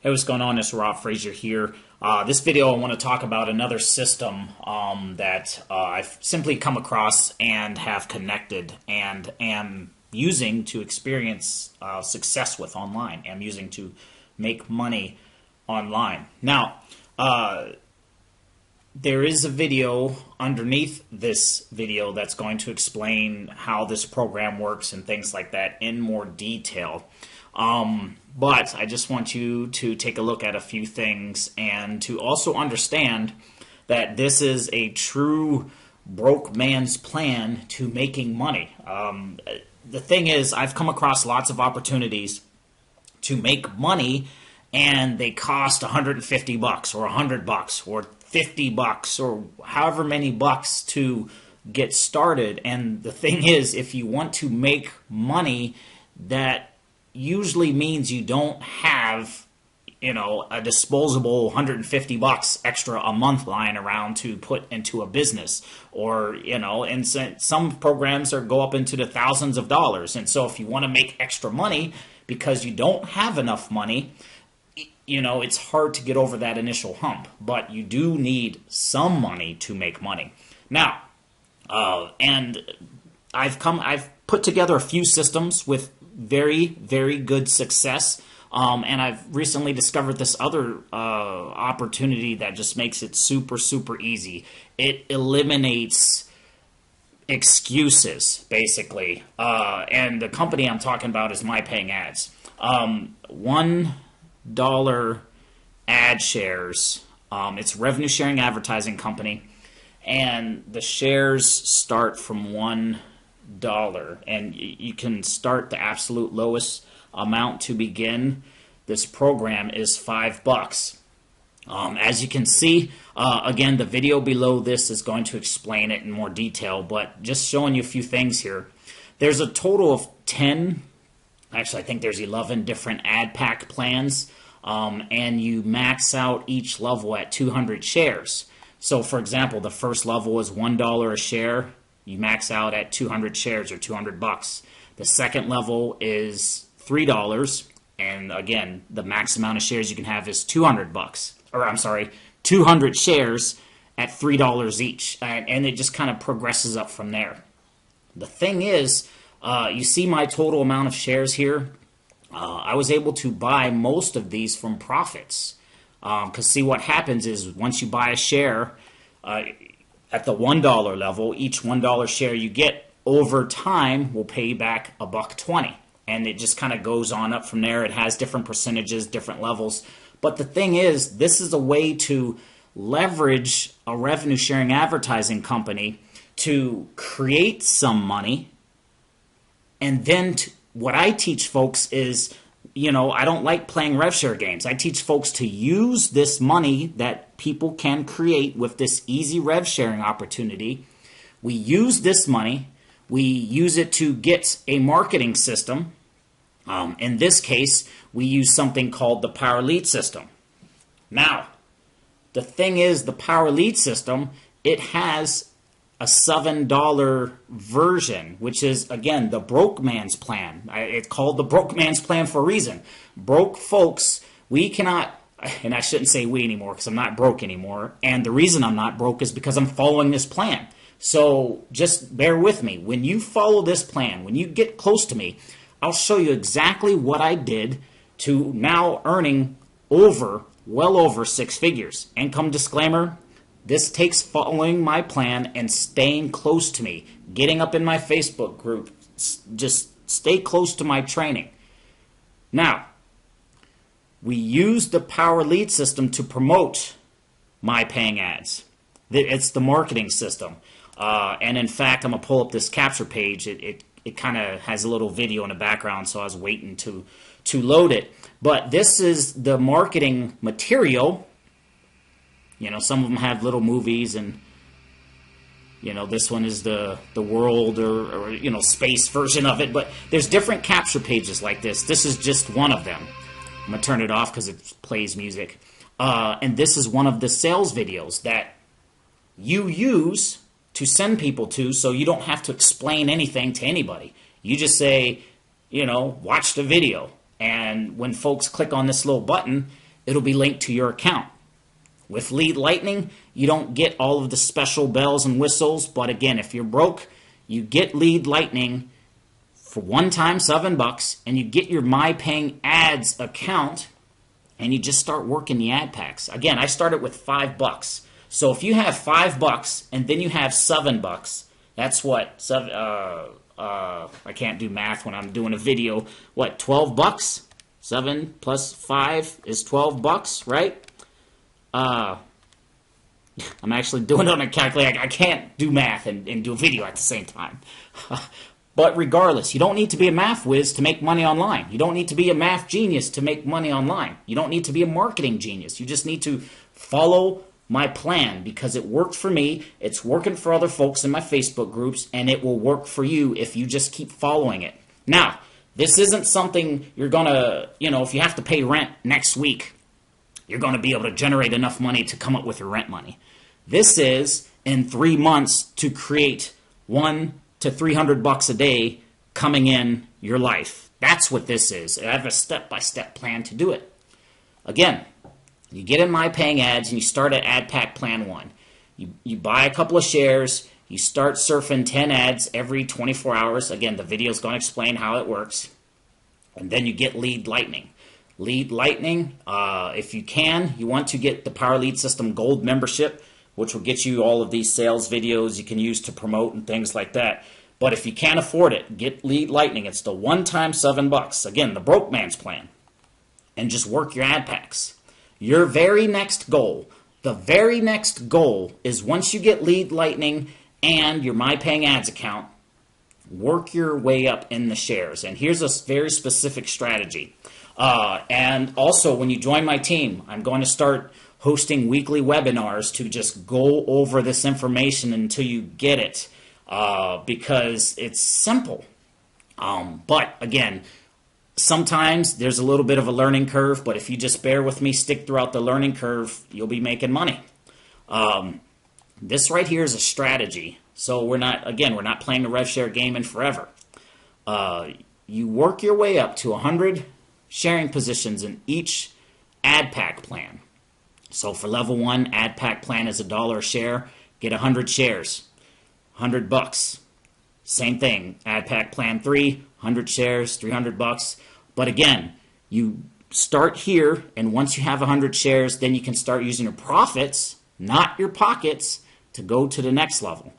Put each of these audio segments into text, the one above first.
Hey, what's going on? It's Rob Frazier here. This video I want to talk about another system that I've simply come across and have connected and am using to experience success with online. I'm using to make money online. Now, there is a video underneath this video that's going to explain how this program works and things like that in more detail. But I just want you to take a look at a few things and to also understand that this is a true broke man's plan to making money. The thing is, I've come across lots of opportunities to make money and they cost $150 or $100 or $50 or however many bucks to get started. And the thing is, if you want to make money, that usually means you don't have, a disposable $150 extra a month lying around to put into a business, or and some programs go up into the thousands of dollars. And so if you want to make extra money because you don't have enough money, it's hard to get over that initial hump, but you do need some money to make money. Now, and I've put together a few systems with very, very good success. And I've recently discovered this other opportunity that just makes it super, super easy. It eliminates excuses, basically. And the company I'm talking about is MyPayingAds. $1 ad shares. It's a revenue sharing advertising company. And the shares start from $1. And you can start the absolute lowest amount to begin. This program is $5. As you can see, again, the video below this is going to explain it in more detail, but just showing you a few things here. There's a total of 10, actually I think there's 11 different ad pack plans, and you max out each level at 200 shares. So for example, the first level is $1 a share. You max out at 200 shares or $200. The second level is $3, and again, the max amount of shares you can have is $200. Or I'm sorry, 200 shares at $3 each, and it just kind of progresses up from there. The thing is, you see my total amount of shares here. I was able to buy most of these from profits, because see what happens is once you buy a share. At the $1 level, each $1 share you get over time will pay you back $1.20. And it just kind of goes on up from there. It has different percentages, different levels. But the thing is, this is a way to leverage a revenue sharing advertising company to create some money. And then what I teach folks is, I don't like playing rev share games. I teach folks to use this money that people can create with this easy rev sharing opportunity. We use this money. We use it to get a marketing system. In this case, we use something called the Power Lead System. Now, the thing is, the Power Lead System, it has a $7 version, which is, again, the broke man's plan. It's called the broke man's plan for a reason. Broke folks, we cannot, and I shouldn't say we anymore because I'm not broke anymore, and the reason I'm not broke is because I'm following this plan. So just bear with me. When you follow this plan, when you get close to me, I'll show you exactly what I did to now earning well over 6 figures. Income disclaimer, this takes following my plan and staying close to me, getting up in my Facebook group, just stay close to my training. Now, we use the Power Lead System to promote MyPayingAds. It's the marketing system. And in fact, I'm going to pull up this capture page. It kind of has a little video in the background, so I was waiting to load it. But this is the marketing material. Some of them have little movies, and this one is the world or space version of it. But there's different capture pages like this. This is just one of them. I'm gonna turn it off because it plays music. And this is one of the sales videos that you use to send people to, so you don't have to explain anything to anybody. You just say, watch the video. And when folks click on this little button, it'll be linked to your account. With Lead Lightning, you don't get all of the special bells and whistles, but again, if you're broke, you get Lead Lightning for one time $7, and you get your MyPaying Ads account, and you just start working the ad packs. Again, I started with $5. So if you have $5 and then you have $7, that's what I can't do math when I'm doing a video. What, $12? 7 plus 5 is $12, right? I'm actually doing it on a calculator. I can't do math and do a video at the same time. But regardless, you don't need to be a math whiz to make money online. You don't need to be a math genius to make money online. You don't need to be a marketing genius. You just need to follow my plan because it worked for me. It's working for other folks in my Facebook groups, and it will work for you if you just keep following it. Now, this isn't something you're going to, if you have to pay rent next week, you're going to be able to generate enough money to come up with your rent money. This is in 3 months to create $100 to $300 a day coming in your life. That's what this is. I have a step-by-step plan to do it. Again, you get in MyPaying Ads and you start at Ad Pack Plan 1. You buy a couple of shares. You start surfing 10 ads every 24 hours. Again, the video is going to explain how it works. And then you get Lead Lightning. Lead Lightning, if you can, you want to get the Power Lead System Gold membership, which will get you all of these sales videos you can use to promote and things like that. But if you can't afford it, get Lead Lightning. It's the one-time $7. Again, the broke man's plan. And just work your ad packs. Your very next goal, the very next goal is once you get Lead Lightning and your MyPaying Ads account, work your way up in the shares. And here's a very specific strategy. And also, when you join my team, I'm going to start hosting weekly webinars to just go over this information until you get it, because it's simple. But again, sometimes there's a little bit of a learning curve, but if you just bear with me, stick throughout the learning curve, you'll be making money. This right here is a strategy. So we're not playing the rev share game in forever. You work your way up to 100 sharing positions in each ad pack plan. So for level 1, ad pack plan is $1 a share. Get 100 shares, $100. Same thing, ad pack plan 3, 100 shares, $300. But again, you start here, and once you have 100 shares, then you can start using your profits, not your pockets, to go to the next level.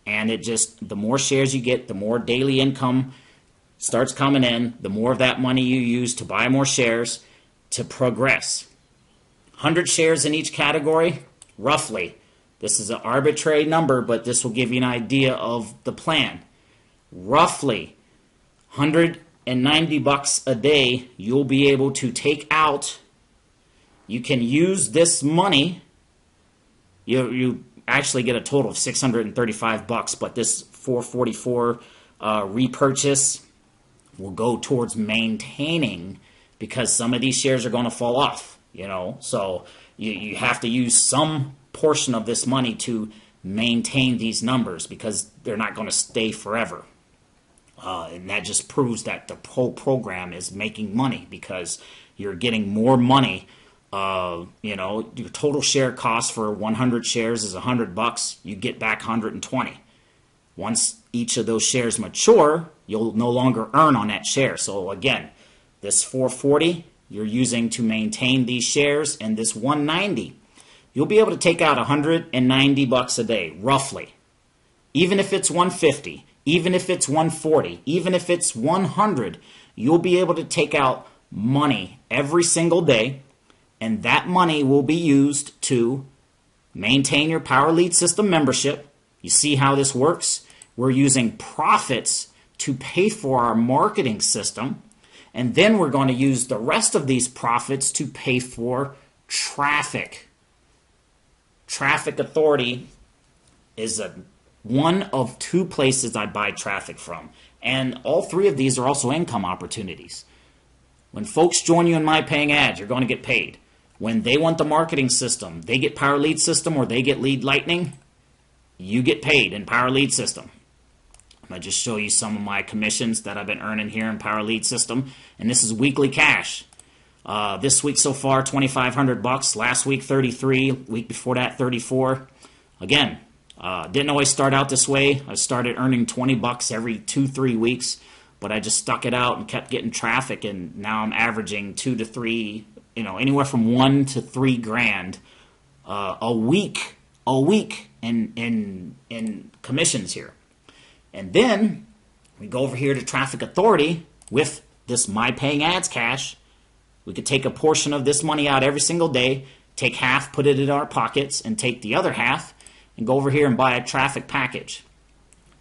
And the more shares you get, the more daily income starts coming in, the more of that money you use to buy more shares to progress. 100 shares in each category, roughly. This is an arbitrary number, but this will give you an idea of the plan. Roughly $190 a day you'll be able to take out. You can use this money. You actually get a total of $635, but this $444 repurchase will go towards maintaining, because some of these shares are going to fall off, so you have to use some portion of this money to maintain these numbers, because they're not going to stay forever. And that just proves that the whole program is making money, because you're getting more money. Your total share cost for 100 shares is $100. You get back 120. Once each of those shares mature, you'll no longer earn on that share. So again, this $440 you're using to maintain these shares, and this $190, you'll be able to take out $190 a day, roughly. Even if it's $150, even if it's $140, even if it's $100, you'll be able to take out money every single day, and that money will be used to maintain your Power Lead System membership. You see how this works? We're using profits to pay for our marketing system, and then we're going to use the rest of these profits to pay for traffic. Traffic Authority is one of 2 places I buy traffic from, and all 3 of these are also income opportunities. When folks join you in MyPaying Ads, you're going to get paid. When they want the marketing system, they get Power Lead System or they get Lead Lightning, you get paid in Power Lead System. I'm going to just show you some of my commissions that I've been earning here in Power Lead System, and this is weekly cash. This week so far, $2,500. Last week, 33. Week before that, 34. Again, didn't always start out this way. I started earning $20 every 2-3 weeks, but I just stuck it out and kept getting traffic, and now I'm averaging 2 to 3, anywhere from 1 to 3 grand a week in commissions here. And then we go over here to Traffic Authority with this My Paying Ads cash. We could take a portion of this money out every single day, take half, put it in our pockets, and take the other half and go over here and buy a traffic package.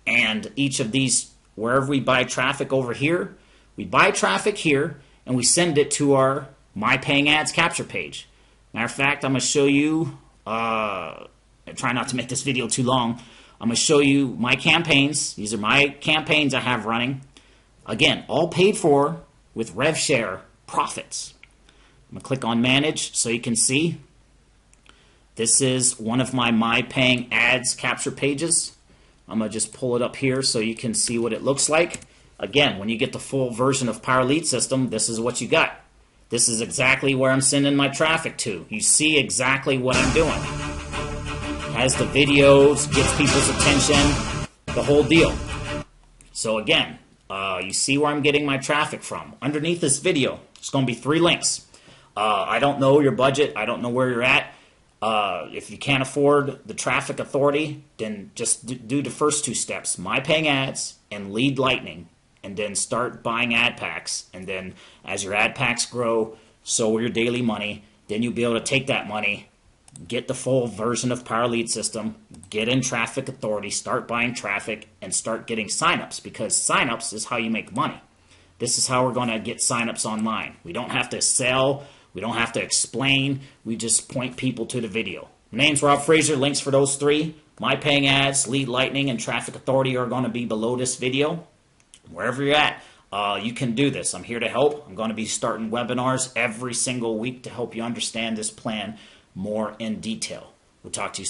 And each of these, wherever we buy traffic over here, we buy traffic here and we send it to our My Paying Ads capture page. Matter of fact, I'm going to show you, I try not to make this video too long. I'm going to show you my campaigns. These are my campaigns I have running. Again, all paid for with RevShare profits. I'm going to click on Manage so you can see. This is one of my Paying Ads capture pages. I'm going to just pull it up here so you can see what it looks like. Again, when you get the full version of Power Lead System, this is what you got. This is exactly where I'm sending my traffic to. You see exactly what I'm doing. Has the videos, gets people's attention, the whole deal. So again, you see where I'm getting my traffic from. Underneath this video, there's going to be 3 links. I don't know your budget. I don't know where you're at. If you can't afford the Traffic Authority, then just do the first 2 steps, My Paying Ads and Lead Lightning, and then start buying ad packs. And then as your ad packs grow, so will your daily money. Then you'll be able to take that money, get the full version of Power Lead System, get in Traffic Authority, start buying traffic, and start getting signups, because signups is how you make money. This is how we're going to get signups online. We don't have to sell. We don't have to explain. We just point people to the video. My name's Rob Fraser. Links for those 3, My Paying Ads, Lead Lightning, and Traffic Authority, are going to be below this video. Wherever you're at, you can do this. I'm here to help. I'm going to be starting webinars every single week to help you understand this plan more in detail. We'll talk to you soon.